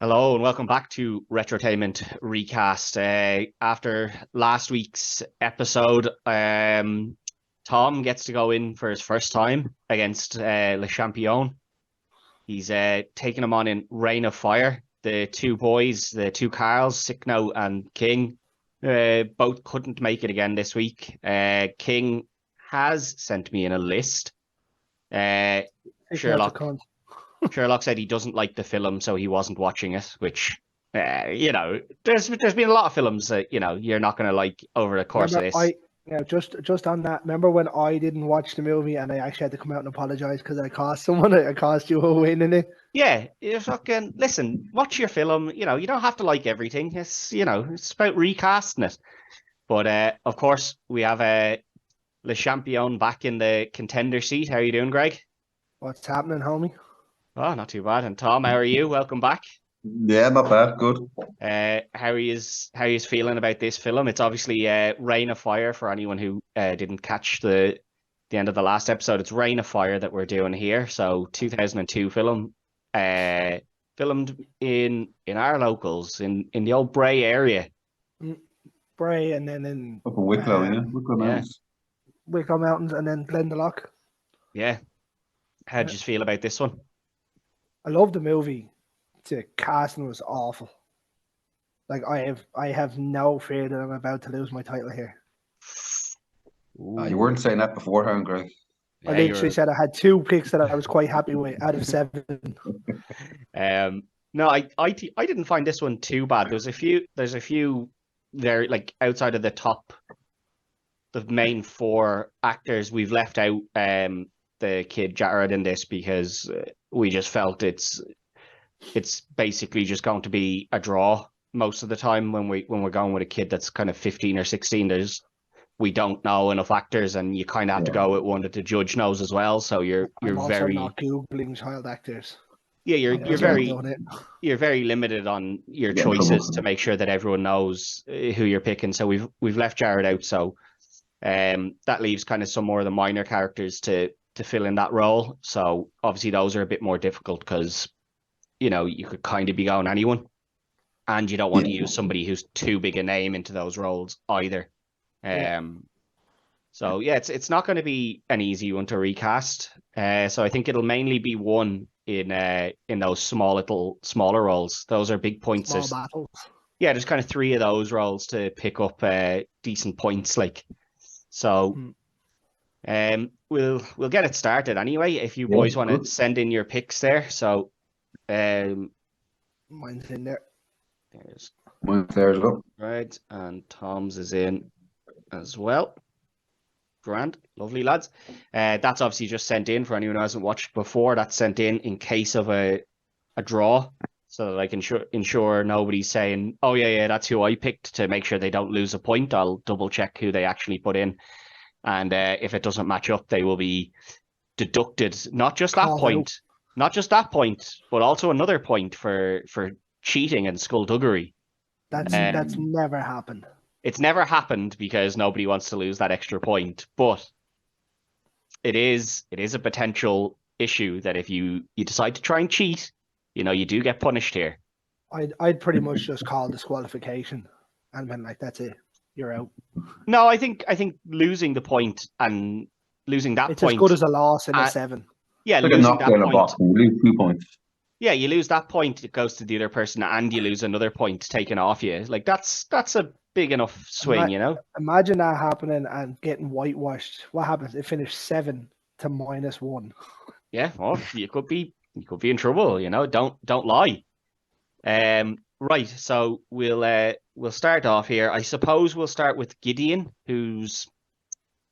Hello and welcome back to Retrotainment Recast. After last week's episode, Tom gets to go in for his first time against Le Champion. He's taking him on in Reign of Fire. The two boys, the two Carls, Sickno and King, both couldn't make it again this week. King has sent me in a list. Sherlock. Sherlock said he doesn't like the film, so he wasn't watching it, which, there's been a lot of films that, you're not going to like over the course of this. Just on that, remember when I didn't watch the movie and I actually had to come out and apologize because I cost you a win in it? Yeah, you fucking, listen, watch your film, you don't have to like everything. It's about recasting it. But, of course, we have Le Champion back in the contender seat. How are you doing, Greg? What's happening, homie? Oh, not too bad. And Tom, how are you? Welcome back. Yeah, not bad. Good. How are you feeling about this film? It's obviously Reign of Fire for anyone who didn't catch the end of the last episode. It's Reign of Fire that we're doing here. So 2002 film, filmed in our locals in the old Bray area. Bray, and then in Up in Wicklow, Wicklow Mountains. Wicklow Mountains, and then Glendalough. Yeah. How'd you feel about this one? I love the movie. The casting was awful. Like I have no fear that I'm about to lose my title here. You weren't saying that beforehand, Greg. I literally said I had two picks that I was quite happy with out of 7. No, I didn't find this one too bad. There's a few there, like outside of the main 4 actors. We've left out the kid Jared in this because we just felt it's basically just going to be a draw most of the time when we're going with a kid that's kind of 15 or 16. We don't know enough actors, and you kind of have to go with one that the judge knows as well. So you're I'm very also not googling child actors. Yeah, you're very limited on your choices to make sure that everyone knows who you're picking. So we've left Jared out. So that leaves kind of some more of the minor characters to fill in that role. So obviously those are a bit more difficult because you could kind of be going anyone, and you don't want to use somebody who's too big a name into those roles either. So yeah, it's not going to be an easy one to recast. So I think it'll mainly be one in those smaller roles. Those are big points. Small battles. Yeah, there's kind of 3 of those roles to pick up decent points. So we'll get it started anyway. If you boys want to send in your picks there, so mine's in there. Mine's there as well. Right, and Tom's is in as well. Grand, lovely lads. That's obviously just sent in for anyone who hasn't watched before. That's sent in case of a draw, so that I can ensure nobody's saying, "Oh yeah, that's who I picked," to make sure they don't lose a point. I'll double check who they actually put in, and if it doesn't match up, they will be deducted not just that point, but also another point for cheating and skullduggery. That's never happened. It's never happened because nobody wants to lose that extra point, but it is a potential issue that if you decide to try and cheat, you do get punished here. I'd pretty much just call disqualification and been like, that's it, you're out. No, I think losing the point and losing that it's point, as good as a loss in a 7. Yeah, like losing that point. Box, you lose 2 points. Yeah, you lose that point, it goes to the other person, and you lose another point taken off you. Like that's a big enough swing, Imagine that happening and getting whitewashed. What happens? It finished 7 to -1. Yeah, well, you could be in trouble. Don't lie. Right. So we'll start off here. I suppose we'll start with Gideon, who's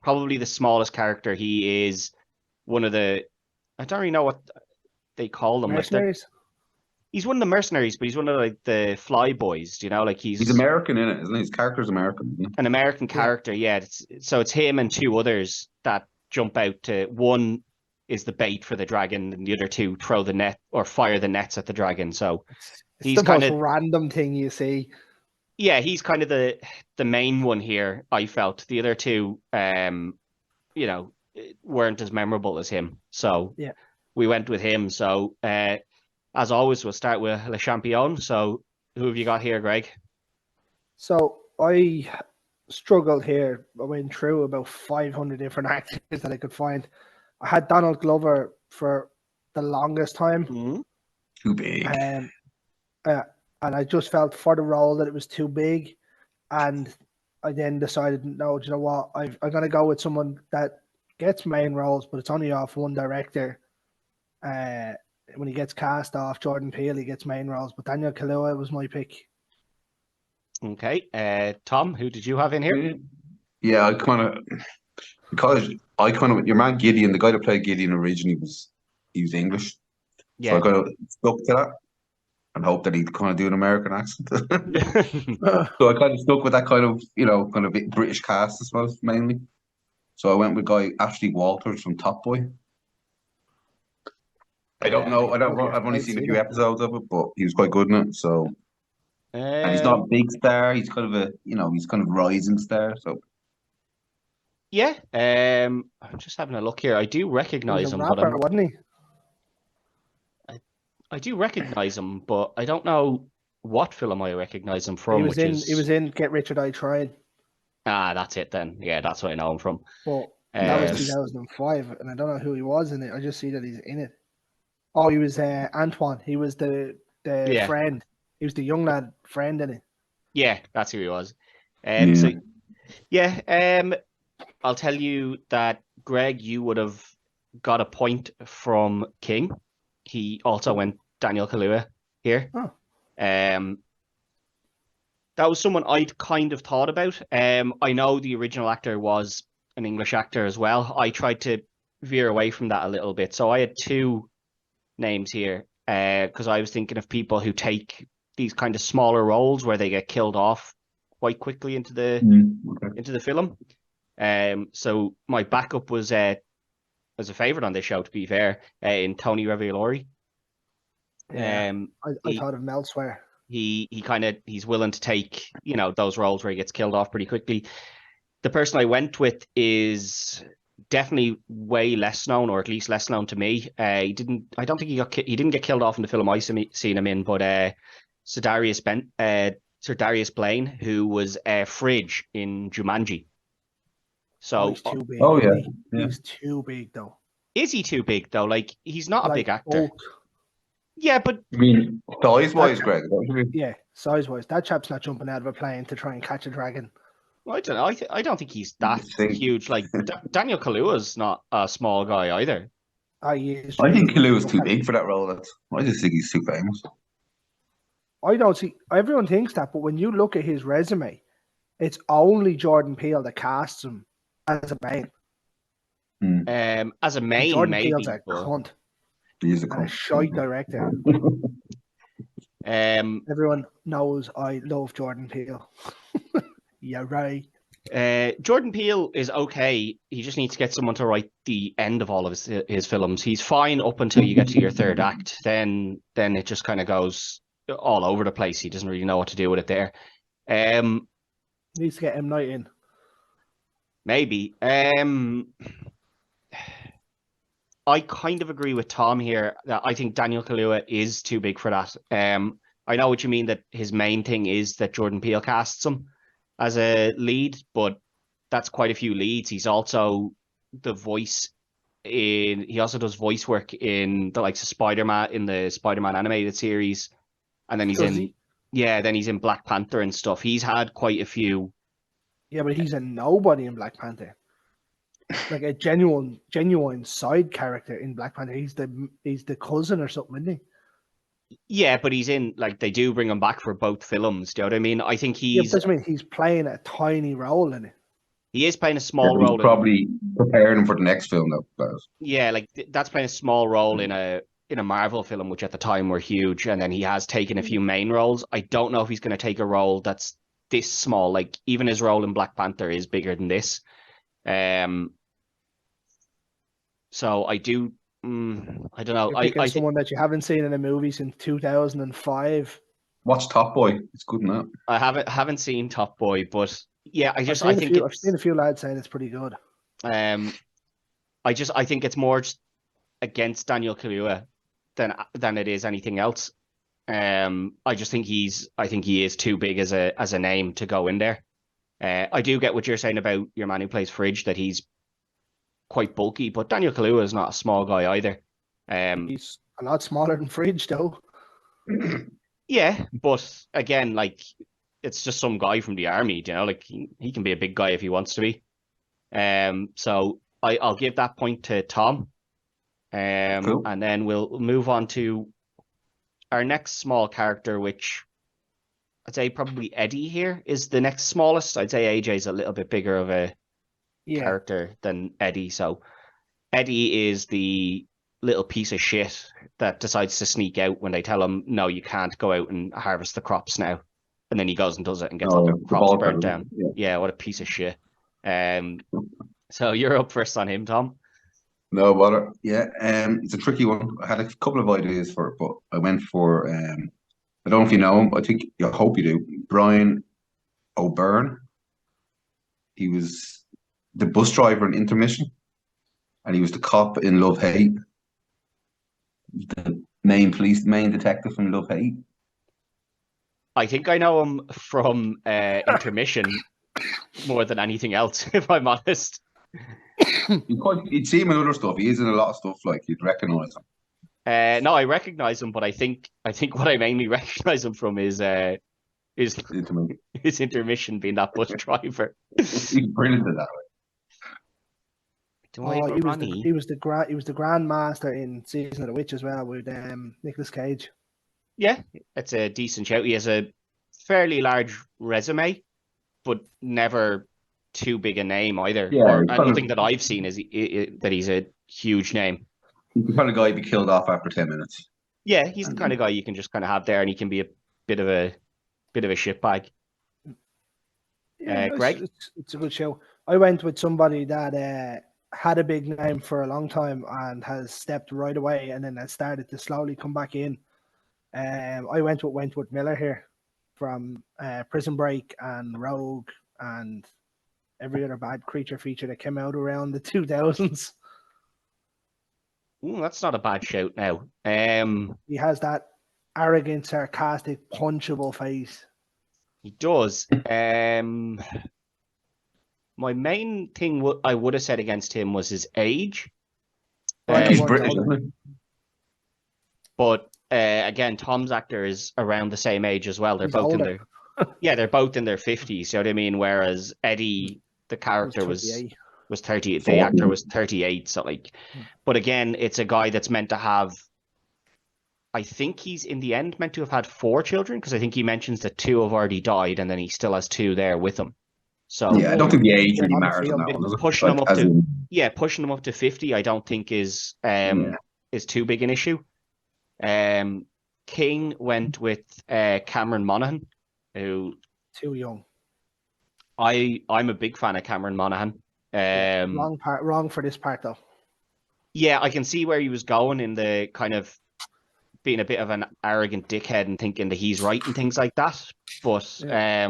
probably the smallest character. He is one of the, I don't really know what they call them. Mercenaries? He's one of the mercenaries, but he's one of the fly boys, he's American in it, isn't he? His character's American, isn't he? An American character, yeah. So it's him and 2 others that jump out to, one is the bait for the dragon, and the other 2 throw the net or fire the nets at the dragon. So he's the most random thing you see. Yeah, he's kind of the main one here, I felt. The other 2 weren't as memorable as him. So yeah, we went with him. So as always, we'll start with Le Champion. So, who have you got here, Greg? So I struggled here. I went through about 500 different actors that I could find. I had Donald Glover for the longest time. Too big. And I just felt for the role that it was too big. And I then decided, no, do you know what? I'm going to go with someone that gets main roles, but it's only off one director. When he gets cast off Jordan Peele, he gets main roles. But Daniel Kaluuya was my pick. Okay. Tom, who did you have in here? Yeah, your man Gideon, the guy that played Gideon originally he was English. Yeah. So I kind of stuck to that and hoped that he'd kind of do an American accent. So I kind of stuck with that kind of British cast, I suppose, mainly. So I went with guy Ashley Walters from Top Boy. I don't know. I've only seen a few episodes of it, but he was quite good in it. So, and he's not a big star. He's kind of he's kind of rising star. So, yeah. I'm just having a look here. I do recognize him, but wasn't he? I do recognize him, but I don't know what film I recognize him from. He was in Get Rich or Die Trying. Ah, that's it then. Yeah, that's what I know him from. Well, that was 2005, and I don't know who he was in it. I just see that he's in it. Oh, he was Antoine. He was the friend. He was the young lad friend in it. Yeah, that's who he was. I'll tell you that, Greg, you would have got a point from King. He also went Daniel Kaluuya here. Oh. That was someone I'd kind of thought about. I know the original actor was an English actor as well. I tried to veer away from that a little bit. So I had two names here because I was thinking of people who take these kind of smaller roles where they get killed off quite quickly into the film. So my backup was as a favorite on this show, to be fair, in Tony Revolori. I thought of Mel Swear. He's willing to take those roles where he gets killed off pretty quickly. The person I went with is definitely way less known, or at least less known to me. I don't think he didn't get killed off in the film I seen him in, but Sir Darius Blaine, who was Fridge in Jumanji. So he's too big. Oh yeah. He's too big though. Is he too big though? Like, he's not a big actor. Hulk. Yeah, but I mean, size-wise, Greg. Yeah, size-wise, that chap's not jumping out of a plane to try and catch a dragon. I don't know. I don't think he's that huge. Like Daniel Kaluuya's not a small guy either. I think Kaluuya's too big for that role. I just think he's too famous. I don't see. Everyone thinks that, but when you look at his resume, it's only Jordan Peele that casts him as a main. As a main, Jordan maybe. Peele's a cunt. He's a And a shite director. Everyone knows I love Jordan Peele. Yeah, right. Jordan Peele is okay. He just needs to get someone to write the end of all of his films. He's fine up until you get to your third act. Then it just kind of goes all over the place. He doesn't really know what to do with it there. Needs to get M. Night in. Maybe. I kind of agree with Tom here that I think Daniel Kaluuya is too big for that. I know what you mean, that his main thing is that Jordan Peele casts him as a lead, but that's quite a few leads. He's also the voice he also does voice work in the likes of Spider-Man, in the Spider-Man animated series, and then he's in Black Panther and stuff. He's had quite a few. Yeah, but he's a nobody in Black Panther. Like a genuine side character in Black Panther. He's the cousin or something, isn't he? Yeah, but he's in, like, they do bring him back for both films. Do you know what I mean? I think he's. Yeah, but he's playing a tiny role in it. He is playing a small role. Probably preparing him for the next film, though. Guys. Yeah, like that's playing a small role in a Marvel film, which at the time were huge, and then he has taken a few main roles. I don't know if he's going to take a role that's this small. Like, even his role in Black Panther is bigger than this. So I do. I don't know. I someone that you haven't seen in a movie since 2005. Watch Top Boy. It's good enough. I haven't seen Top Boy, but yeah, I've seen a few lads saying it's pretty good. I think it's more just against Daniel Kaluuya than it is anything else. I just think he is too big as a name to go in there. I do get what you're saying about your man who plays Fridge, that he's quite bulky, but Daniel Kaluuya is not a small guy either. He's a lot smaller than Fridge, though. Yeah, but again, like, it's just some guy from the army, you know, like he can be a big guy if he wants to be. So I'll give that point to Tom. Cool. And then we'll move on to our next small character, which I'd say probably Eddie here is the next smallest. I'd say AJ's a little bit bigger of a character than Eddie. So Eddie is the little piece of shit that decides to sneak out when they tell him, no, you can't go out and harvest the crops now. And then he goes and does it and gets all the crops burnt down. Yeah, what a piece of shit. So you're up first on him, Tom. No bother. Yeah, it's a tricky one. I had a couple of ideas for it, but I went for I don't know if you know him. I hope you do. Brian O'Byrne. He was the bus driver in Intermission, and he was the cop in Love Hate. The main detective in Love Hate. I think I know him from Intermission more than anything else, if I'm honest. You'd see him in other stuff. He is in a lot of stuff. Like, you'd recognize him. No, I recognize him, but I think what I mainly recognize him from is his Intermission being that bus driver. He's brilliant at that. He was the Grand Master in Season of the Witch as well with Nicolas Cage. Yeah, it's a decent shout. He has a fairly large resume, but never too big a name either. Yeah, nothing that I've seen is that he's a huge name. He's the kind of guy you'd be killed off after 10 minutes. Yeah, he's the kind of guy you can just kind of have there, and he can be a bit of a shitbag. Yeah, Greg? It's a good show. I went with somebody that had a big name for a long time and has stepped right away, and then has started to slowly come back in. I went with Wentworth Miller here from Prison Break and Rogue and every other bad creature feature that came out around the 2000s. Ooh, that's not a bad shout now. He has that arrogant, sarcastic, punchable face. He does. My main thing I would have said against him was his age. He's British, isn't he? But again, Tom's actor is around the same age as well. They're both older. they're both in their 50s. You know what I mean? Whereas Eddie, the character, was 30. The actor was 38. So like, but again, it's a guy that's meant to have. I think he's in the end meant to have had 4 children, because I think he mentions that 2 have already died, and then he still has 2 there with him. So yeah, I don't think the age really matters on that one. Pushing them up to 50, I don't think is too big an issue. King went with Cameron Monaghan, who too young. I'm a big fan of Cameron Monaghan. Wrong for this part though. Yeah, I can see where he was going in the kind of being a bit of an arrogant dickhead and thinking that he's right and things like that. But I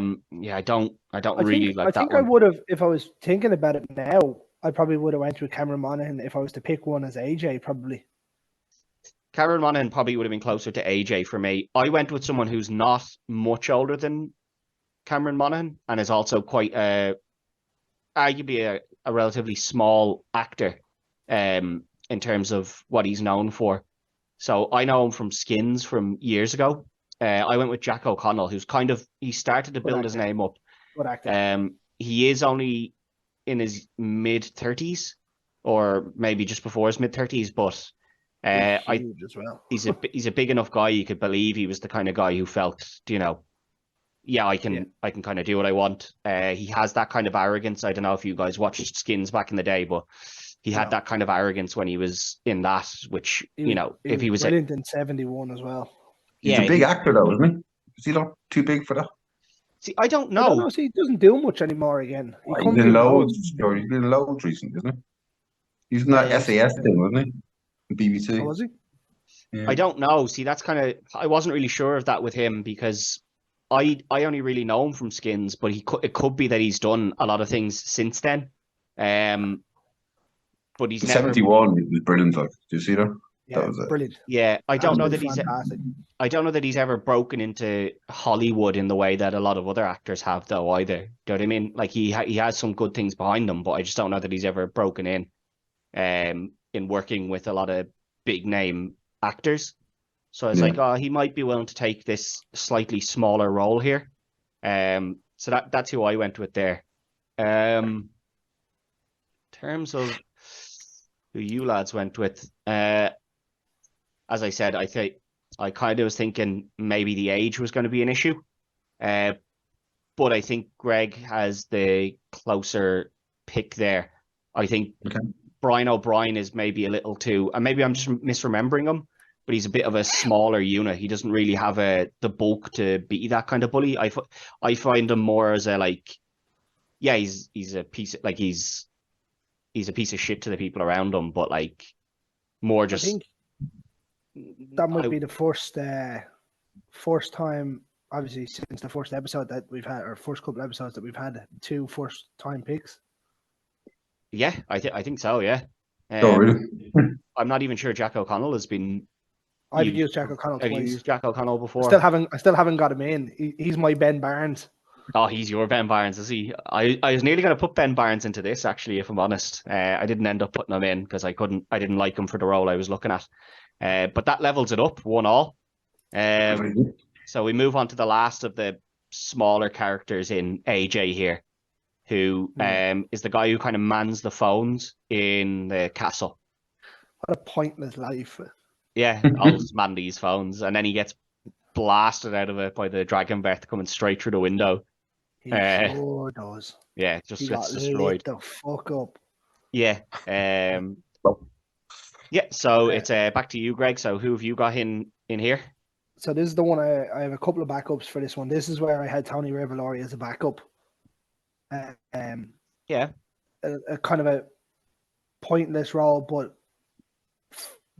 don't really like that. I think I would have, if I was thinking about it now, I probably would have went with Cameron Monaghan if I was to pick one as AJ, probably. Cameron Monaghan probably would have been closer to AJ for me. I went with someone who's not much older than Cameron Monaghan and is also quite arguably a relatively small actor in terms of what he's known for. So I know him from Skins from years ago. I went with Jack O'Connell, who's he started to build his name up. Good actor. He is only in his mid-30s, or maybe just before his mid-30s, but huge as well. he's a big enough guy you could believe he was the kind of guy who felt, I can kind of do what I want. He has that kind of arrogance. I don't know if you guys watched Skins back in the day, but he had that kind of arrogance when he was in that, which, if he was brilliant in 71 as well. He's a big actor though, isn't he? Is he not too big for that? See, I don't know. See, he doesn't do much anymore again. He's been loads recently, isn't he? He's in that SAS thing, wasn't he? BBC. Oh, was he? Yeah. I don't know. See, that's I wasn't really sure of that with him, because I only really know him from Skins, but it could be that he's done a lot of things since then. But he's 71 was brilliant. Like, do you see that? Yeah, was it. brilliant. Yeah, I don't know that Absolutely he's fantastic. I don't know that he's ever broken into Hollywood in the way that a lot of other actors have, though, either. Do you know what I mean? Like he has some good things behind him, but I just don't know that he's ever broken in working with a lot of big name actors. So I was like, oh, he might be willing to take this slightly smaller role here. So that's who I went with there. In terms of who you lads went with, as I said, I kind of was thinking maybe the age was going to be an issue. But I think Greg has the closer pick there. I think Brian O'Brien is maybe a little too, and maybe I'm just misremembering him, but he's a bit of a smaller unit. He doesn't really have the bulk to be that kind of bully. I find him more as a he's a piece of, he's a piece of shit to the people around him, but more just. I think that might be the first time, obviously, since the first episode that we've had, or first couple episodes that we've had, 2 first-time picks. Yeah, I think so. Yeah. Oh, really? I'm not even sure Jack O'Connell has been. I've used Jack O'Connell twice. Have you used Jack O'Connell before? I still haven't got him in. He's my Ben Barnes. Oh, he's your Ben Barnes, is he? I was nearly going to put Ben Barnes into this, actually, if I'm honest. I didn't end up putting him in because I didn't like him for the role I was looking at. But that levels it up 1-1. So we move on to the last of the smaller characters in AJ here, who is the guy who kind of mans the phones in the castle. What a pointless life. Yeah, I'll just man these phones, and then he gets blasted out of it by the dragon breath coming straight through the window. He sure does. Yeah, just he gets got destroyed. lit the fuck up. Yeah. Yeah, so it's back to you, Greg. So who have you got in here? So this is the one I have a couple of backups for this one. This is where I had Tony Revolori as a backup. Yeah. A kind of a pointless role, but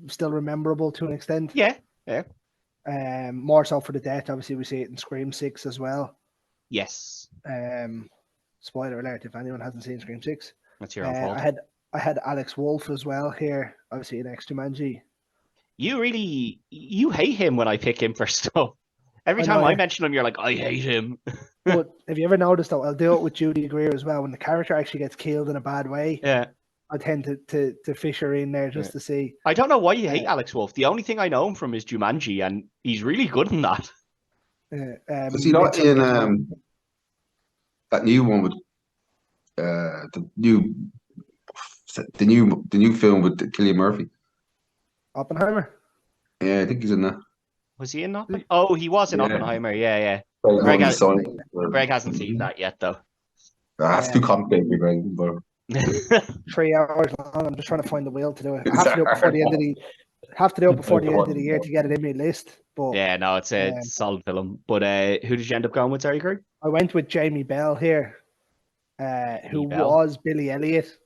still rememberable to an extent. Yeah. Yeah. More so for the death. Obviously, we see it in Scream 6 as well. Yes. Spoiler alert if anyone hasn't seen Scream 6. That's your own fault. I had Alex Wolff as well here, obviously in Jumanji. You hate him when I pick him for stuff. Every time I mention him, you're like, I hate him. But have you ever noticed, though, I'll do it with Judy Greer as well. When the character actually gets killed in a bad way, yeah, I tend to fish her in there just to see. I don't know why you hate Alex Wolff. The only thing I know him from is Jumanji, and he's really good in that. Was he not in that new one with the new film with Cillian Murphy? Oppenheimer? Yeah, I think he's in that. Was he in Oppenheimer? Oh, he was in Oppenheimer. Yeah. Greg hasn't seen that yet, though. That's too complicated, Greg. But 3 hours long. I'm just trying to find the will to do it. I have to do it before the end of the. Have to do it before the end of the year to get it in my list. But yeah, no, it's a solid film. But who did you end up going with, sorry, Greg? I went with Jamie Bell here, who was Billy Elliot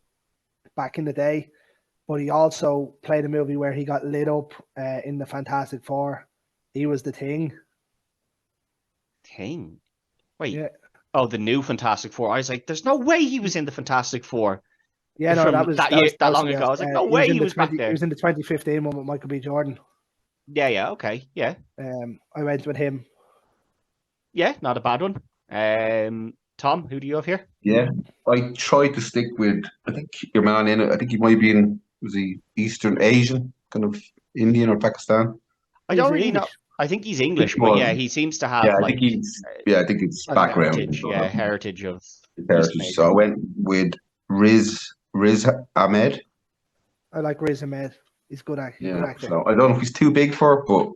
back in the day, but he also played a movie where he got lit up in the Fantastic Four. He was the Thing. Thing? Wait. Yeah. Oh, the new Fantastic Four. I was like, there's no way he was in the Fantastic Four. Yeah, no, that was that long ago. I was like, no way he was back there. He was in the 2015 one with Michael B. Jordan. Yeah, okay, yeah. I went with him. Yeah, not a bad one. Tom, who do you have here? Yeah, I tried to stick with, I think your man in it, I think he might be in, was he Eastern Asian, kind of Indian or Pakistan? I don't really know. I think he's English, but yeah, he seems to have I think it's background. Heritage of heritage. So I went with Riz Ahmed. I like Riz Ahmed. He's good actor. Yeah, so I don't know if he's too big for it, but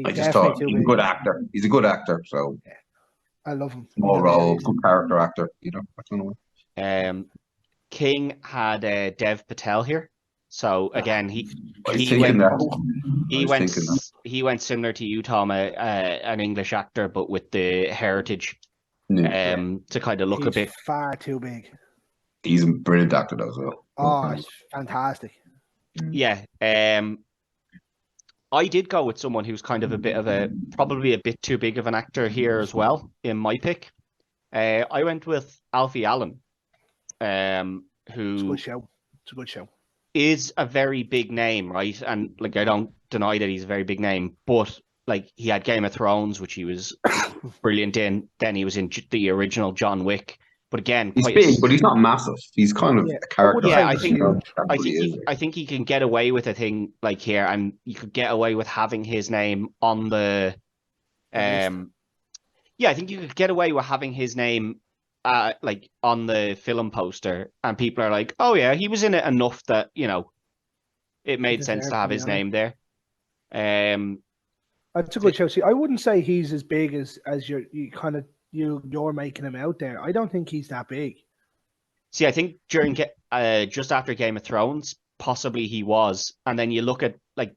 I just thought he's a good actor. He's a good actor, so yeah. I love him. Small role, good character actor, I don't know. King had Dev Patel here. So again, he went similar to you, Tom, an English actor, but with the heritage, to kind of look a bit far too big. He's a brilliant actor though, as well. Oh, it's fantastic. Yeah. I did go with someone who's kind of probably a bit too big of an actor here as well in my pick. I went with Alfie Allen, who. It's a good show. is a very big name, right? And like I don't deny that he's a very big name, but like he had Game of Thrones, which he was brilliant in. Then he was in the original John Wick. But again, He's quite big, but he's not massive. He's kind of Yeah, a character. Yeah, say he's You know, huge. that's what he is. I think he can get away with a thing like here, and you could get away with having his name on the list. yeah, I think you could get away with having his name like on the film poster, and people are like, oh yeah, he was in it enough that, you know, it made sense deserved to have to be his on it. name there. That's a good show. See, I wouldn't say he's as big as you're making him out there. I don't think he's that big. See, I think during just after Game of Thrones, possibly he was, and then you look at like,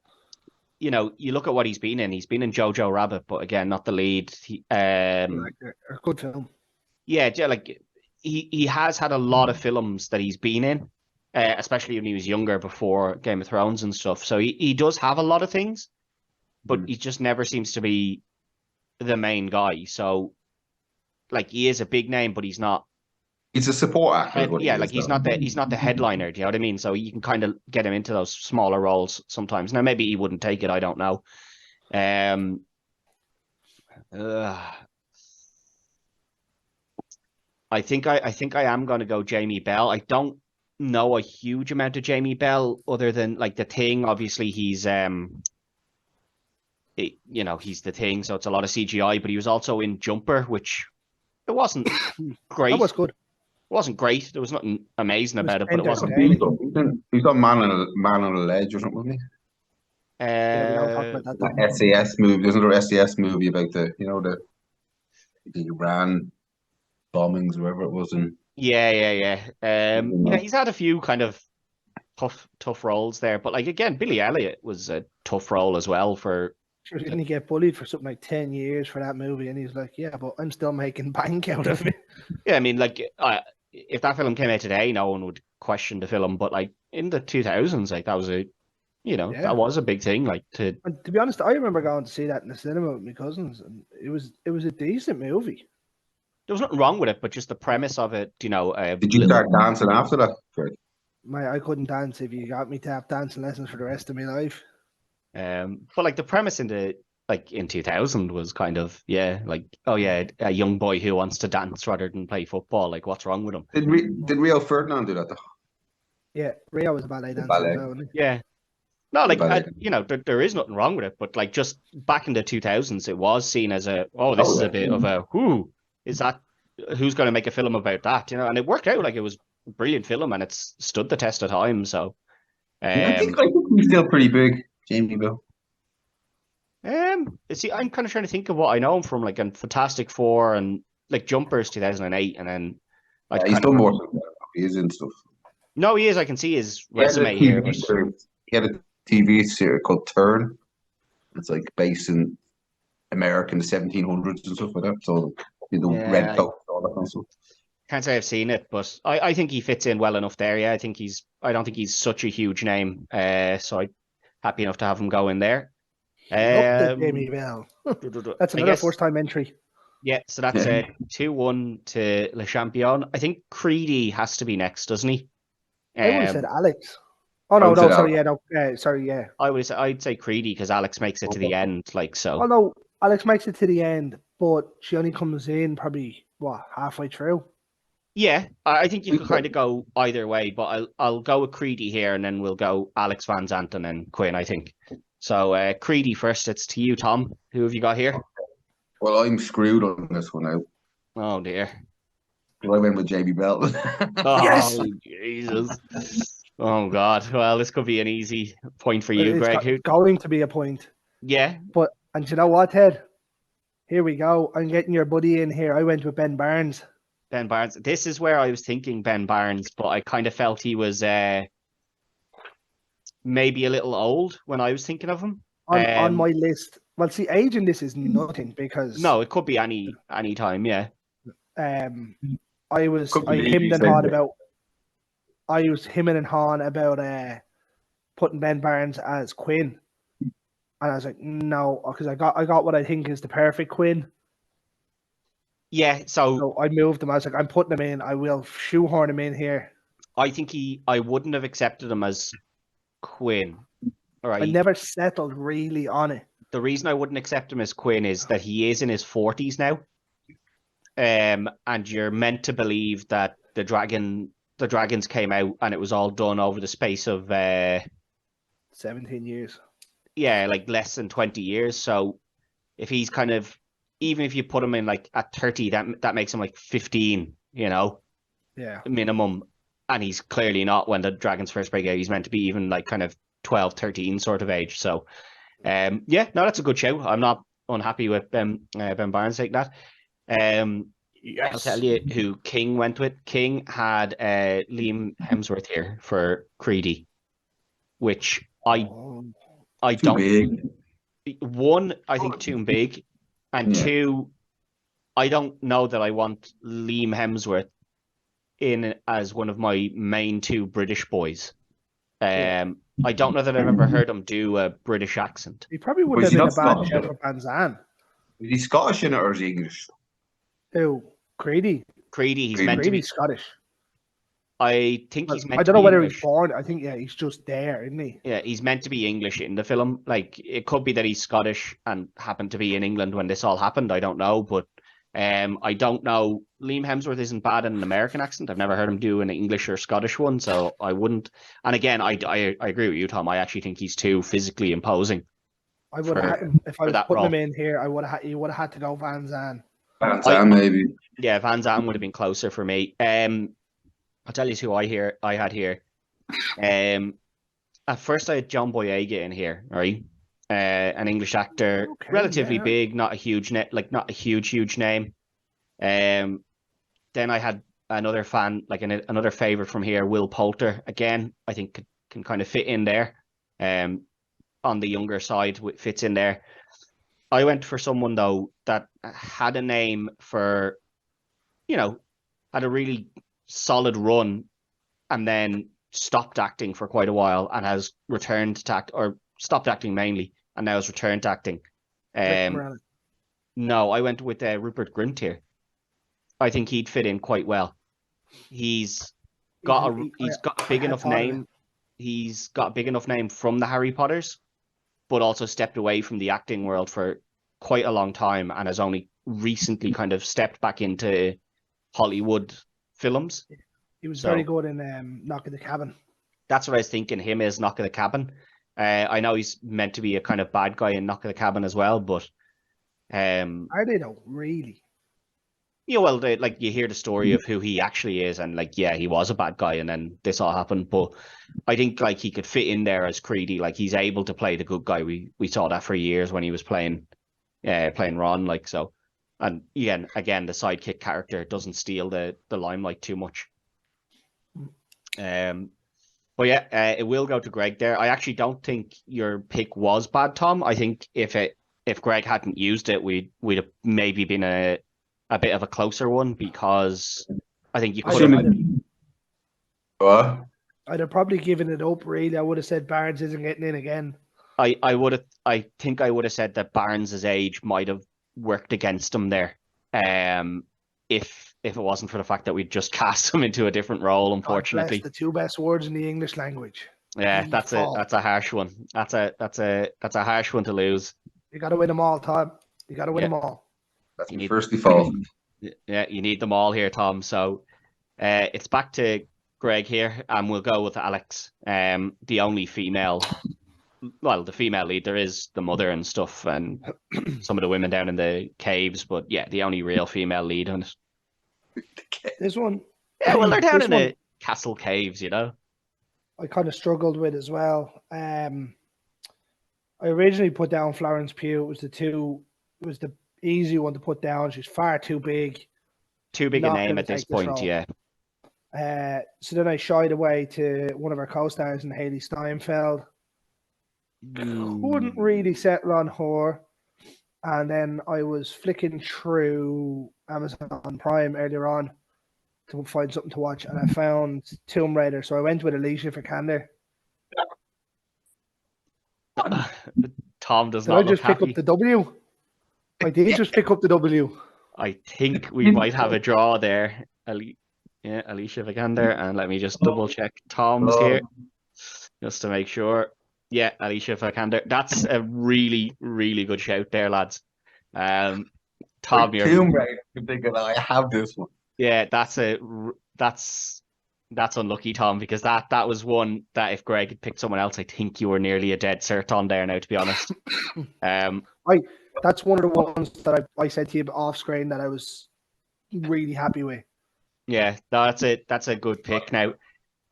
you know, you look at what he's been in. He's been in Jojo Rabbit, but again, not the lead. Like a good film. Yeah, like he has had a lot of films that he's been in, especially when he was younger before Game of Thrones and stuff. So he does have a lot of things, but he just never seems to be the main guy. So like he is a big name, but he's not. He's a support actor. Yeah, like he's not the headliner. Do you know what I mean? So you can kind of get him into those smaller roles sometimes. Now maybe he wouldn't take it. I don't know. I think I am going to go Jamie Bell. I don't know a huge amount of Jamie Bell other than like The Thing. Obviously, he's you know, he's The Thing, so it's a lot of CGI. But he was also in Jumper, which it wasn't great. That was good. It wasn't great. There was nothing amazing about it, but it wasn't. He's got Man on a Ledge or something, wasn't he? Yeah, we don't talk about that. That SAS movie, isn't there? SAS movie about the Iran bombings, wherever it was, and Yeah. He's had a few kind of tough roles there, but like again, Billy Elliot was a tough role as well for. Sure, didn't he get bullied for something like 10 years for that movie? And he's like, yeah, but I'm still making bank out of it. Yeah, I mean, like, if that film came out today, no one would question the film. But like in the 2000s, like that was that was a big thing. Like And to be honest, I remember going to see that in the cinema with my cousins, and it was a decent movie. There was nothing wrong with it, but just the premise of it, you know. Did you start dancing after that, Fred? I couldn't dance if you got me to have dancing lessons for the rest of my life. But like the premise in 2000 was kind of like, oh yeah, a young boy who wants to dance rather than play football. Like, what's wrong with him? Did Rio Ferdinand do that though? Yeah, Rio was a ballet dancer as well, wasn't he? Yeah. No, like there is nothing wrong with it, but like just back in the 2000s, it was seen as a is a bit of a who's going to make a film about that, you know? And it worked out. Like it was a brilliant film, and it's stood the test of time. So, I think he's still pretty big, Jamie Bell. See, I'm kind of trying to think of what I know him from, like in Fantastic Four and like Jumpers 2008, and then he's done more. He is in stuff. No, he is. I can see his resume here. But... He had a TV series called Turn. It's like based in America in the 1700s and stuff like that. So red coat, all that kind of stuff. Can't say I've seen it, but I think he fits in well enough there. Yeah, I don't think he's such a huge name. So I'm happy enough to have him go in there. Jamie Bell. That's another first-time entry. Yeah, so that's 2-1 to Le Champion. I think Creedy has to be next, doesn't he? I would have said Alex. Oh no, sorry, yeah. I'd say Creedy because Alex makes it to the end, like so. Oh no, Alex makes it to the end, but she only comes in probably halfway through. Yeah, I think you could kind of go either way, but I'll go with Creedy here, and then we'll go Alex Van Zandt and then Quinn, I think. So Creedy first. It's to you, Tom. Who have you got here? Well, I'm screwed on this one now. Oh dear. I went with Jamie Bell. Oh yes! Jesus. Oh God. Well, this could be an easy point for you, Greg. It's going to be a point. Yeah. And you know what, Ted? Here we go. I'm getting your buddy in here. I went with Ben Barnes. Ben Barnes. This is where I was thinking Ben Barnes, but I kind of felt he was maybe a little old when I was thinking of him. On my list. Well, see, age in this is nothing because... No, it could be any time, yeah. I was him and Han about putting Ben Barnes as Quinn. And I was like, no, because I got what I think is the perfect Quinn. Yeah, so I moved him. I was like, I'm putting him in. I will shoehorn him in here. I think I wouldn't have accepted him as Quinn. All I right. never settled really on it. The reason I wouldn't accept him as Quinn is that he is in his 40s now. And you're meant to believe that the dragons came out and it was all done over the space of 17 years. like less than 20 years. So if he's kind of, even if you put him in like at 30, that makes him like 15, Yeah. minimum. And he's clearly not when the dragons first break out. He's meant to be even like kind of 12, 13 sort of age. So no, that's a good show. I'm not unhappy with Ben Barnes taking that. Yes. I'll tell you who King went with. King had Liam Hemsworth here for Creedy, which I Too don't. big. One, I think too big, and Yeah. two, I don't know that I want Liam Hemsworth in as one of my main two British boys. I don't know that I've ever heard him do a British accent. He probably Was wouldn't he have been a not bad Scottish? chef for Van Zandt. Is he Scottish in it or is he English? Who? Creedy. Creedy, he's Creedy. meant to be. Creedy's Scottish. I think he's meant I to don't know be whether English. he's born. I think, yeah, he's just there, isn't he? Yeah, he's meant to be English in the film. Like, it could be that he's Scottish and happened to be in England when this all happened. I don't know, but I don't know. Liam Hemsworth isn't bad in an American accent. I've never heard him do an English or Scottish one, so I wouldn't. And again, I agree with you, Tom. I actually think he's too physically imposing. I would have had him, if I was that putting him role. in here, he would have had to go Van Zandt. Van Zandt, maybe. Yeah, Van Zandt would have been closer for me. I'll tell you who I had here. At first I had John Boyega in here, right? An English actor, Okay, relatively yeah. big, not a huge not a huge name. Then I had another fan, like another favorite from here, Will Poulter. Again, I think can kind of fit in there. On the younger side, fits in there. I went for someone though that had a name for, had a really solid run, and then stopped acting for quite a while and has returned to act, or stopped acting mainly and now has returned to acting. No, I went with Rupert Grint here. I think he'd fit in quite well. He's got a big enough name. He's got a big enough name from the Harry Potters, but also stepped away from the acting world for quite a long time and has only recently kind of stepped back into Hollywood films. He was very good in Knock at the Cabin. That's what I was thinking, him as Knock at the Cabin. I know he's meant to be a kind of bad guy in Knock at the Cabin as well, but are they though, really? Yeah, well, you hear the story of who he actually is, and he was a bad guy, and then this all happened. But I think he could fit in there as Creedy. Like, he's able to play the good guy. We saw that for years when he was playing Ron. So, and again, the sidekick character doesn't steal the limelight too much. But yeah, it will go to Greg there. I actually don't think your pick was bad, Tom. I think if Greg hadn't used it, we'd have maybe been a bit of a closer one, because I think you could have. What? I'd have probably given it up, really. I would have said Barnes isn't getting in again. I think I would have said that Barnes's age might have worked against him there. If it wasn't for the fact that we'd just cast him into a different role, unfortunately. God bless, the two best words in the English language. Yeah, that's a harsh one. That's a harsh one to lose. You got to win them all, Tom. You got to win them all. That's your first default. Yeah, you need them all here, Tom. So it's back to Greg here, and we'll go with Alex. The only female, well, the female lead. There is the mother and stuff, and some of the women down in the caves, but yeah, the only real female lead on it. This one. Yeah, well, they're down in the castle caves, I kind of struggled with as well. I originally put down Florence Pugh. It was the easy one to put down. She's far too big. Too big a name at this point, yeah. So then I shied away to one of our co-stars in Haley Steinfeld. Couldn't really settle on her. And then I was flicking through Amazon Prime earlier on to find something to watch, and I found Tomb Raider. So I went with Alicia Vikander. Tom does Did not I just look pick happy. up the W? I did just pick up the W. I think we might have a draw there. Alicia Vikander, and let me just double check Tom's here. just to make sure. Yeah, Alicia Vikander. That's a really, really good shout there, lads. Tom, Tomb Raider. I'm thinking, I have this one. yeah, that's unlucky, Tom, because that was one that if Greg had picked someone else, I think you were nearly a dead cert on there now, to be honest. That's one of the ones that I said to you off screen that I was really happy with. Yeah, that's a good pick. Now,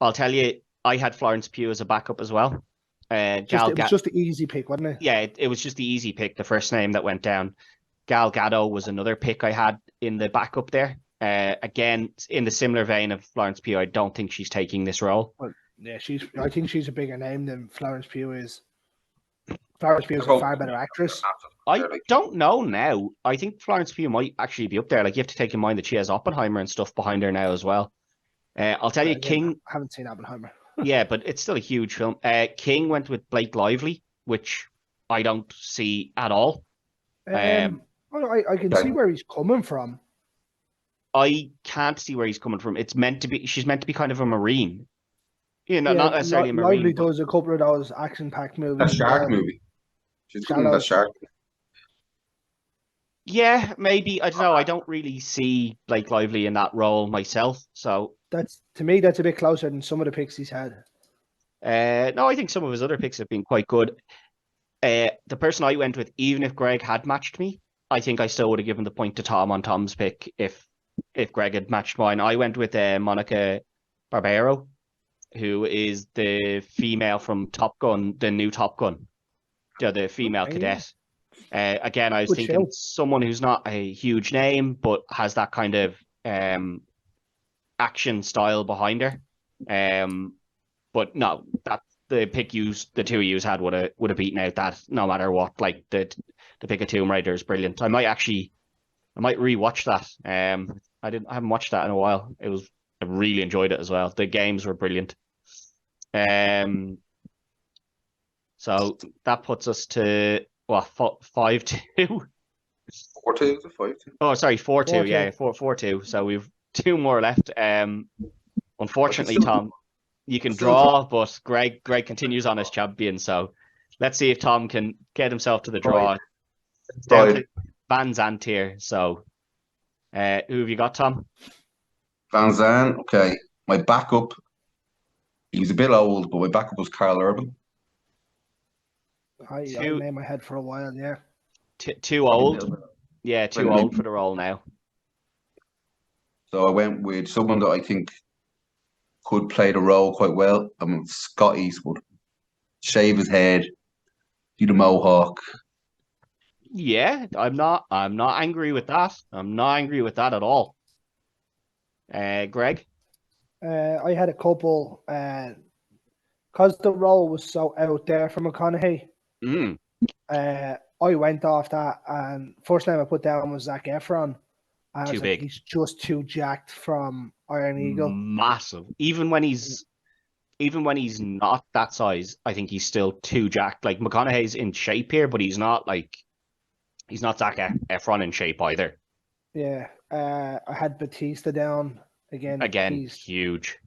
I'll tell you, I had Florence Pugh as a backup as well. It was just the easy pick, wasn't it? Yeah, it was just the easy pick, the first name that went down. Gal Gadot was another pick I had in the backup there. Again, in the similar vein of Florence Pugh, I don't think she's taking this role. Well, yeah, I think she's a bigger name than Florence Pugh is. Florence Pugh is a far better actress. I don't know now. I think Florence Pugh might actually be up there. Like, you have to take in mind that she has Oppenheimer and stuff behind her now as well. I'll tell you, King. I haven't seen Oppenheimer. Yeah, but it's still a huge film. King went with Blake Lively, which I don't see at all. I can see where he's coming from. I can't see where he's coming from. She's meant to be kind of a Marine. You know, not necessarily a Marine. Lively does a couple of those action-packed movies. That shark movie. She's coming with that shark. Yeah, maybe. I don't know. I don't really see Blake Lively in that role myself. So to me, that's a bit closer than some of the picks he's had. No, I think some of his other picks have been quite good. The person I went with, even if Greg had matched me, I think I still would have given the point to Tom on Tom's pick if Greg had matched mine. I went with Monica Barbaro, who is the female from Top Gun, the new Top Gun, the female cadet. Again, I was thinking someone who's not a huge name, but has that kind of action style behind her. But no, that the pick the two of you had would have beaten out that no matter what. Like the pick of Tomb Raider is brilliant. I might rewatch that. I haven't watched that in a while. I really enjoyed it as well. The games were brilliant. So that puts us to what 5-2. 4-2 is it 5-2? Oh, sorry, 4-2. Yeah, 4-2. So we've two more left. Unfortunately, Tom, you can draw, but Greg continues on as champion. So let's see if Tom can get himself to the draw. It's down to Van Zandt here. So who have you got, Tom? Van Zandt. Okay, my backup. He's a bit old, but my backup was Carl Urban. I name my head for a while, yeah. Too old? Yeah, too old for the role now. So I went with someone that I think could play the role quite well. I mean, Scott Eastwood. Shave his head, do the mohawk. Yeah, I'm not angry with that. I'm not angry with that at all. Greg? I had a couple, because the role was so out there for McConaughey. I went off that, and first name I put down was Zac Efron. Too big. He's just too jacked from Iron Eagle. Massive. Even when he's not that size, I think he's still too jacked. Like, McConaughey's in shape here, but he's not Zac Efron in shape either. Yeah. I had Batista down again. He's huge.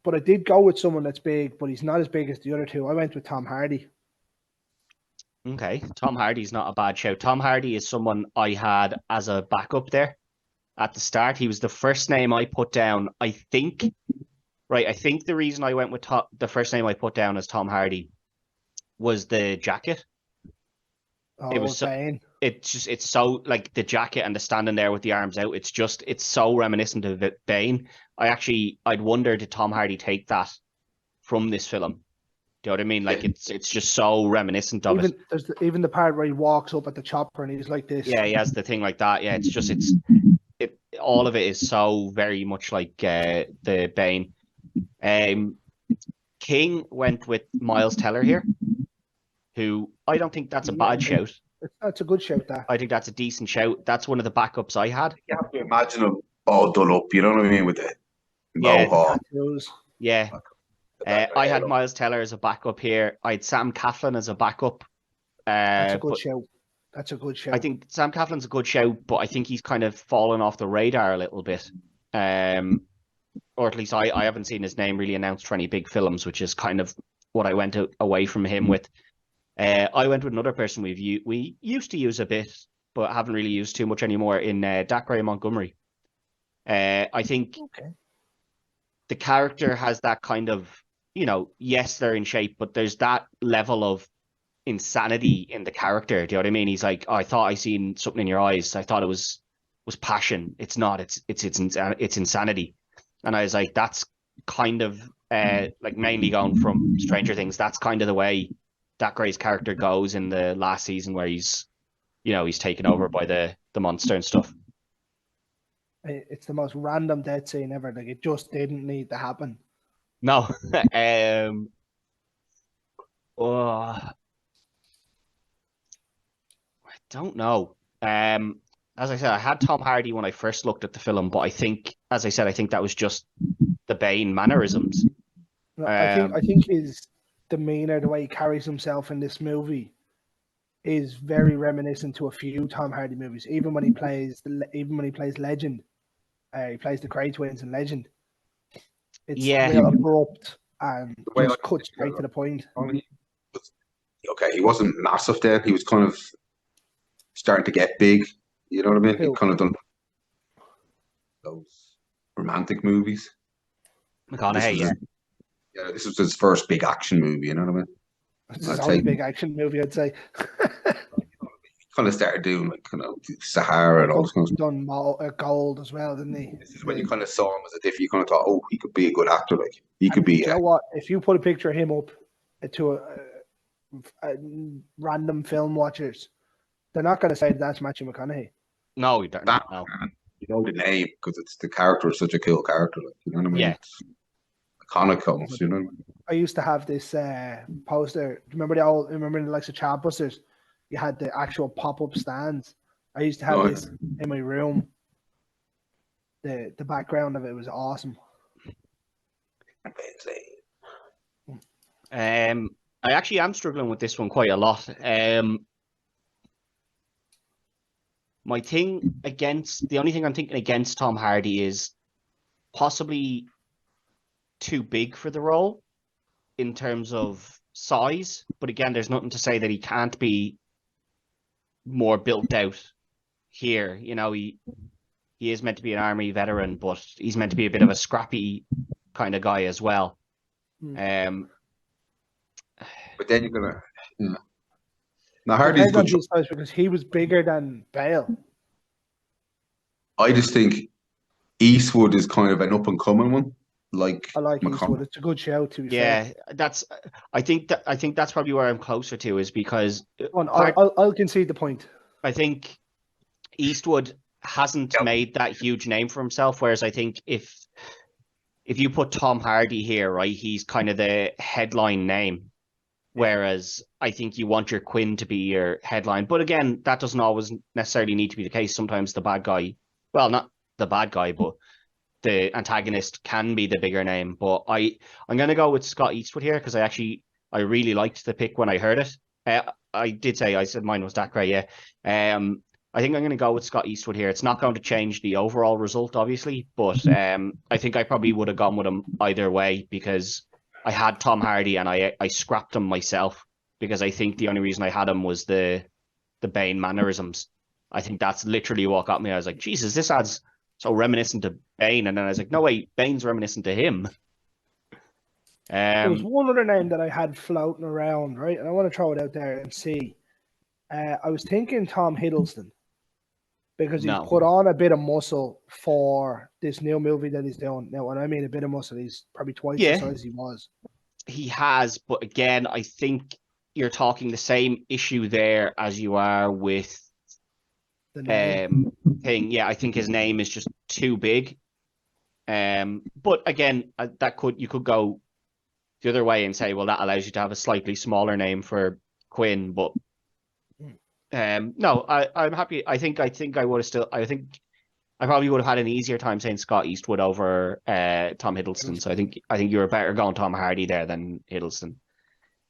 But I did go with someone that's big, but he's not as big as the other two. I went with Tom Hardy. Okay, Tom Hardy's not a bad shout. Tom Hardy is someone I had as a backup there at the start. He was the first name I put down. I think the reason I went with the first name I put down as Tom Hardy was the jacket. It was it's so like the jacket and the standing there with the arms out. It's so reminiscent of Bane. I'd wonder, did Tom Hardy take that from this film? Do you know what I mean? Like, it's just so reminiscent of it. There's even the part where he walks up at the chopper and he's like this. Yeah, he has the thing like that. Yeah, all of it is so very much like the Bane. King went with Miles Teller here, who I don't think that's a bad shout. That's a good shout, that. I think that's a decent shout. That's one of the backups I had. You have to imagine him all done up, you know what I mean, with the mohawk. Yeah. I had Miles Teller as a backup here. I had Sam Claflin as a backup. That's a good shout. That's a good shout. I think Sam Claflin's a good shout, but I think he's kind of fallen off the radar a little bit. or at least I haven't seen his name really announced for any big films, which is kind of what I went away from him with. I went with another person we used to use a bit, but haven't really used too much anymore in Dacre Montgomery. I think the character has that kind of, yes, they're in shape, but there's that level of insanity in the character. Do you know what I mean? He's like, oh, I thought I seen something in your eyes. I thought it was passion. It's not. It's insanity. And I was like, that's kind of like mainly going from Stranger Things. That's kind of the way that Gray's character goes in the last season, where he's taken over by the monster and stuff. It's the most random death scene ever. Like, it just didn't need to happen. No. Oh, I don't know. As I said, I had Tom Hardy when I first looked at the film, but I think, as I said, I think that was just the Bane mannerisms. No, I think his demeanor, the way he carries himself in this movie, is very reminiscent to a few Tom Hardy movies. Even when he plays Legend, he plays the Cray twins in Legend. It's real abrupt and just cut straight to the point. Okay, he wasn't massive then. He was kind of starting to get big. You know what I mean? He kind of done those romantic movies. McConaughey, this was his first big action movie. You know what I mean? It's his only big action movie, I'd say. Kind of started doing like Sahara and all this kind of stuff. Done Gold as well, didn't he? This is when you kind of saw him as a different. You kind of thought, oh, he could be a good actor. Like he could be. You know what? If you put a picture of him up to a random film watchers, they're not going to say that's Matthew McConaughey. No, you don't. No. You know the name because it's the character is such a cool character. Like, you know what I mean? Yeah. It's iconic almost. You know what I mean? I used to have this poster. Remember the likes of Chartbusters? You had the actual pop-up stands. I used to have this in my room. The background of it was awesome. I actually am struggling with this one quite a lot. My thing the only thing I'm thinking against Tom Hardy is possibly too big for the role in terms of size. But again, there's nothing to say that he can't be more built out here. He is meant to be an army veteran, but he's meant to be a bit of a scrappy kind of guy as well. But then you're gonna, Now Hardy's good because he was bigger than Bale. I just think Eastwood is kind of an up and coming one. I like Eastwood. It's a good show too. Yeah, I think that's probably where I'm closer to, is because I'll concede the point. I think Eastwood hasn't made that huge name for himself, whereas I think if you put Tom Hardy here, right, he's kind of the headline name. Whereas I think you want your Quinn to be your headline. But again, that doesn't always necessarily need to be the case. Sometimes the bad guy, well, not the bad guy, but the antagonist can be the bigger name. But I'm going to go with Scott Eastwood here because I really liked the pick when I heard it. I said mine was Dacre, yeah. I think I'm going to go with Scott Eastwood here. It's not going to change the overall result, obviously, but I think I probably would have gone with him either way because I had Tom Hardy and I scrapped him myself because I think the only reason I had him was the Bane mannerisms. I think that's literally what got me. I was like, Jesus, this ad's so reminiscent to Bane. And then I was like, no, wait, Bane's reminiscent to him. There was one other name that I had floating around, right? And I want to throw it out there and see. I was thinking Tom Hiddleston because he's put on a bit of muscle for this new movie that he's doing. Now, when I mean a bit of muscle, he's probably twice the size he was. He has, but again, I think you're talking the same issue there as you are with the thing. Yeah, I think his name is just too big. But again, you could go the other way and say, well, that allows you to have a slightly smaller name for Quinn, but no, I'm happy. I think I would have still. I think I probably would have had an easier time saying Scott Eastwood over Tom Hiddleston. So I think you were better going Tom Hardy there than Hiddleston.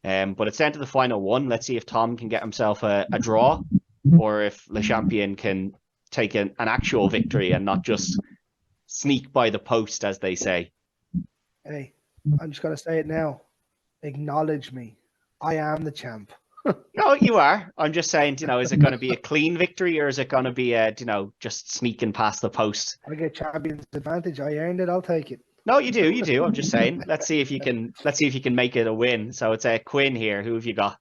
But it's down to the final one. Let's see if Tom can get himself a draw, or if Le Champion can take an actual victory and not just sneak by the post, as they say. Hey, I'm just gonna say it now. Acknowledge me. I am the champ. No, you are. I'm just saying, is it going to be a clean victory or is it going to be just sneaking past the post? I get champion's advantage. I earned it. I'll take it. No, you do. I'm just saying. Let's see if you can make it a win. So it's a Quinn here. Who have you got?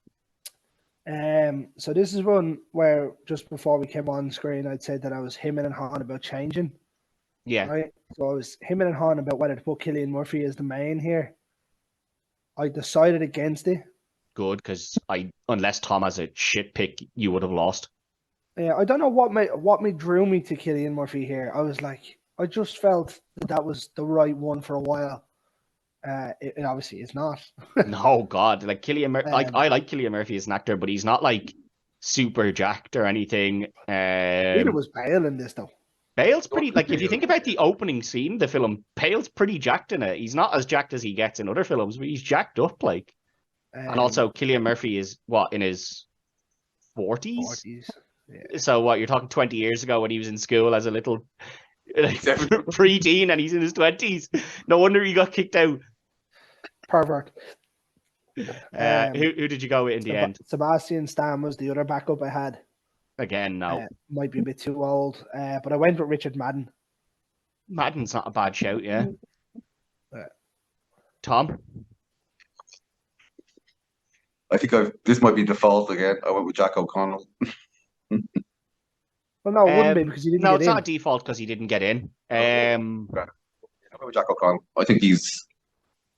So this is one where just before we came on screen, I'd said that I was hemming and hawing about changing. Yeah. Right. So I was hemming and hawing about whether to put Cillian Murphy as the main here. I decided against it. Good, because unless Tom has a shit pick, you would have lost. Yeah, I don't know what drew me to Cillian Murphy here. I was like, I just felt that was the right one for a while. It obviously is not. No, God, like Cillian Murphy. I like Cillian Murphy as an actor, but he's not like super jacked or anything. Neither was Bale in this though. Bale's pretty, like, if you think about the opening scene, the film, Bale's pretty jacked in it. He's not as jacked as he gets in other films, but he's jacked up, like. And also, Cillian Murphy is, in his 40s? 40s. Yeah. So, you're talking 20 years ago when he was in school as a little preteen and he's in his 20s. No wonder he got kicked out. Pervert. Who did you go with in the end? Sebastian Stan was the other backup I had. Again, no. Might be a bit too old, but I went with Richard Madden. Madden's not a bad shout, yeah. Tom? I think this might be default again. I went with Jack O'Connell. Well, no, it wouldn't be because he didn't get in. No, it's not a default because he didn't get in. I went with Jack O'Connell. I think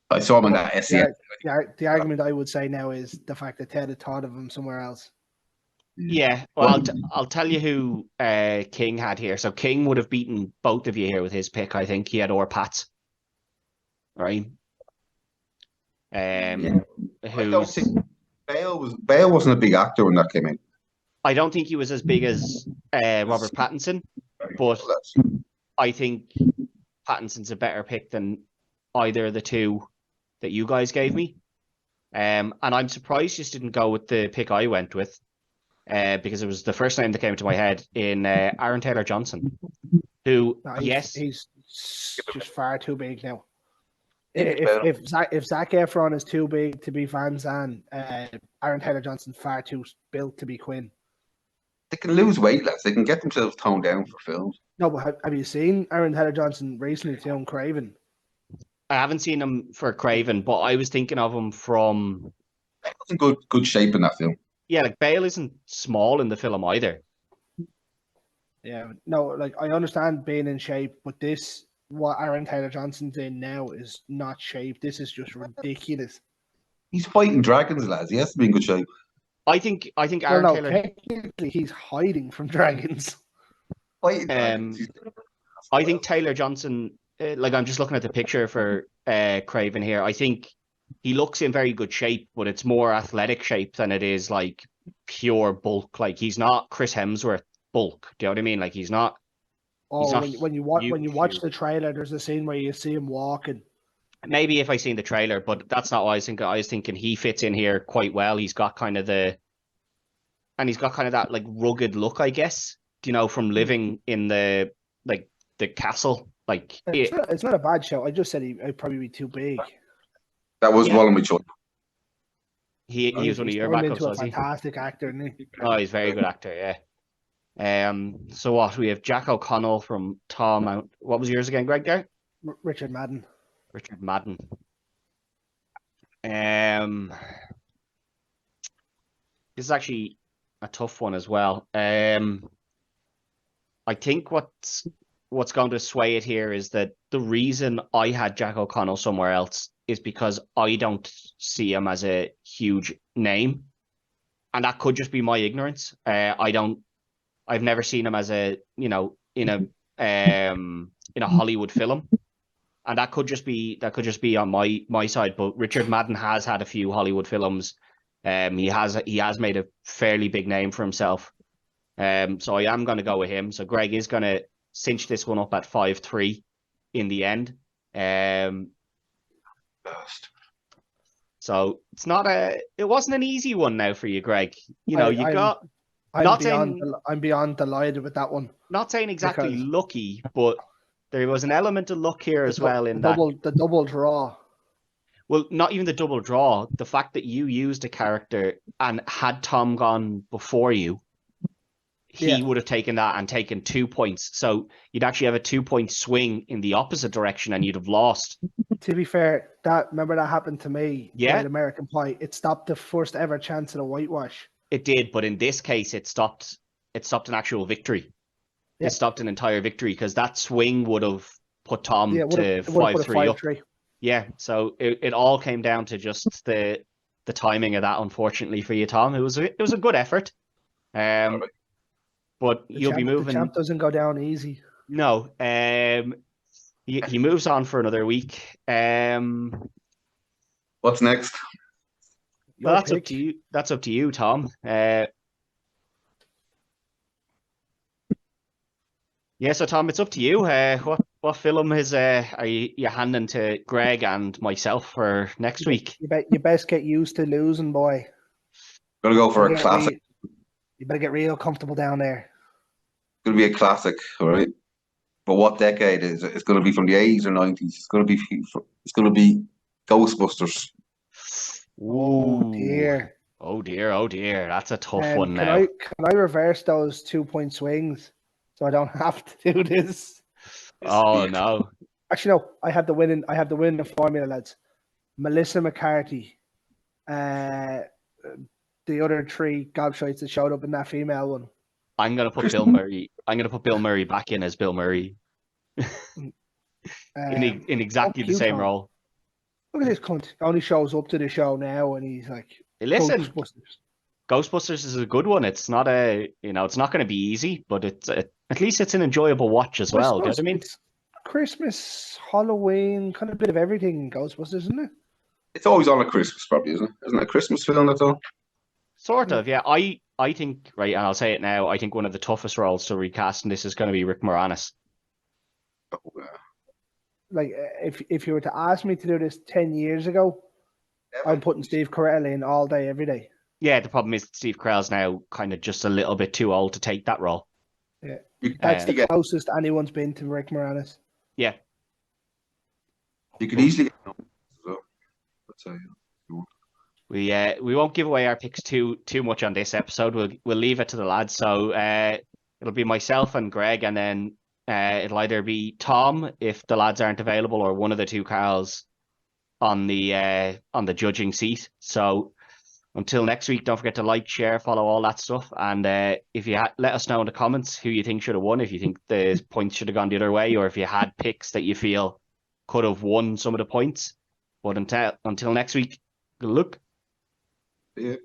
I saw him in that SCN. The argument I would say now is the fact that Ted had thought of him somewhere else. Yeah, well, I'll tell you who King had here. So King would have beaten both of you here with his pick. I think he had Pats, right? I don't think Bale wasn't a big actor when that came in. I don't think he was as big as Robert Pattinson, but I think Pattinson's a better pick than either of the two that you guys gave me. And I'm surprised you just didn't go with the pick I went with. Because it was the first name that came into my head in Aaron Taylor-Johnson, who, he's just far too big now. If Zac Efron is too big to be Van Zandt, Aaron Taylor-Johnson far too built to be Quinn. They can lose weight, lads. They can get themselves toned down for films. No, but have you seen Aaron Taylor-Johnson recently doing Craven? I haven't seen him for Craven, but I was thinking of him from... He was in good shape in that film. Yeah, like Bale isn't small in the film either. Yeah, no, like I understand being in shape, but what Aaron Taylor-Johnson's in now is not shape. This is just ridiculous. He's fighting dragons, lads. He has to be in good shape. I think Aaron Taylor... technically he's hiding from dragons. Fighting dragons. I think Taylor-Johnson, like I'm just looking at the picture for Craven here, I think he looks in very good shape, but it's more athletic shape than it is like pure bulk. Like he's not Chris Hemsworth bulk. Do you know what I mean? Like he's not. When you watch the trailer, there's a scene where you see him walking. Maybe if I seen the trailer, but that's not what I was thinking. I was thinking he fits in here quite well. He's got kind of that like rugged look, I guess. From living in the castle. Like it's not a bad show. I just said he'd probably be too big. That was one of my choice. He was one of your backups, was he? Fantastic actor, isn't he? Oh, he's a very good actor, yeah. So what? We have Jack O'Connell from Tom. What was yours again, Greg? There? Richard Madden. Richard Madden. This is actually a tough one as well. I think what's going to sway it here is that the reason I had Jack O'Connell somewhere else is because I don't see him as a huge name, and that could just be my ignorance. I've never seen him as a in a Hollywood film, and that could just be on my side. But Richard Madden has had a few Hollywood films. He has made a fairly big name for himself. So I am going to go with him. So Greg is going to cinch this one up at 5-3 in the end. So it wasn't an easy one now for you, Greg. I'm beyond delighted with that one. Not saying exactly lucky, but there was an element of luck here as well in that. The double draw. Well, not even the double draw. The fact that you used a character and had Tom gone before you, he would have taken that and taken 2 points. So you'd actually have a 2-point swing in the opposite direction and you'd have lost. To be fair, remember that happened to me with American Pie. It stopped the first ever chance of a whitewash. It did, but in this case, it stopped an actual victory. Yeah. It stopped an entire victory because that swing would have put Tom to 5-3 up. Yeah, so it all came down to just the timing of that, unfortunately for you, Tom. It was a good effort. But you'll be moving. The champ doesn't go down easy. No. He moves on for another week. What's next? Well, that's up to you. That's up to you, Tom. So Tom, it's up to you. What film are you handing to Greg and myself for next week? You best get used to losing, boy. Gonna go for a classic. You better get real comfortable down there. It's gonna be a classic, all right. But what decade is it? It's gonna be from the 80s or 90s. It's gonna be Ghostbusters. Oh dear. Oh dear. That's a tough one now. Can I reverse those 2-point swings so I don't have to do this? Oh no. Actually, no. I have the winning formula, lads. Melissa McCarthy, the other 3 gobshites that showed up in that female one. I'm gonna put Bill Murray. I'm gonna put Bill Murray back in as Bill Murray. in exactly the same role. Look at this cunt. He only shows up to the show now and he's like, hey, listen, Ghostbusters is a good one. It's not it's not going to be easy, but at least it's an enjoyable watch as well. Do you know what I mean? It's Christmas, Halloween, kind of a bit of everything in Ghostbusters, isn't it? It's always on at Christmas, probably, isn't it? Isn't it a Christmas film at all? Sort of, yeah. I think, right, and I'll say it now, I think one of the toughest roles to recast in this is going to be Rick Moranis. Oh, yeah. Like, if you were to ask me to do this 10 years ago, I'm putting Steve Carell in all day, every day. Yeah, the problem is Steve Carell's now kind of just a little bit too old to take that role. Yeah, that's the closest anyone's been to Rick Moranis. Yeah. You could easily get we won't give away our picks too much on this episode. We'll leave it to the lads. So it'll be myself and Greg, and then it'll either be Tom if the lads aren't available, or one of the 2 Carls on the judging seat. So until next week, don't forget to like, share, follow, all that stuff. And if you let us know in the comments who you think should have won, if you think the points should have gone the other way, or if you had picks that you feel could have won some of the points. But until next week, good luck. Yeah.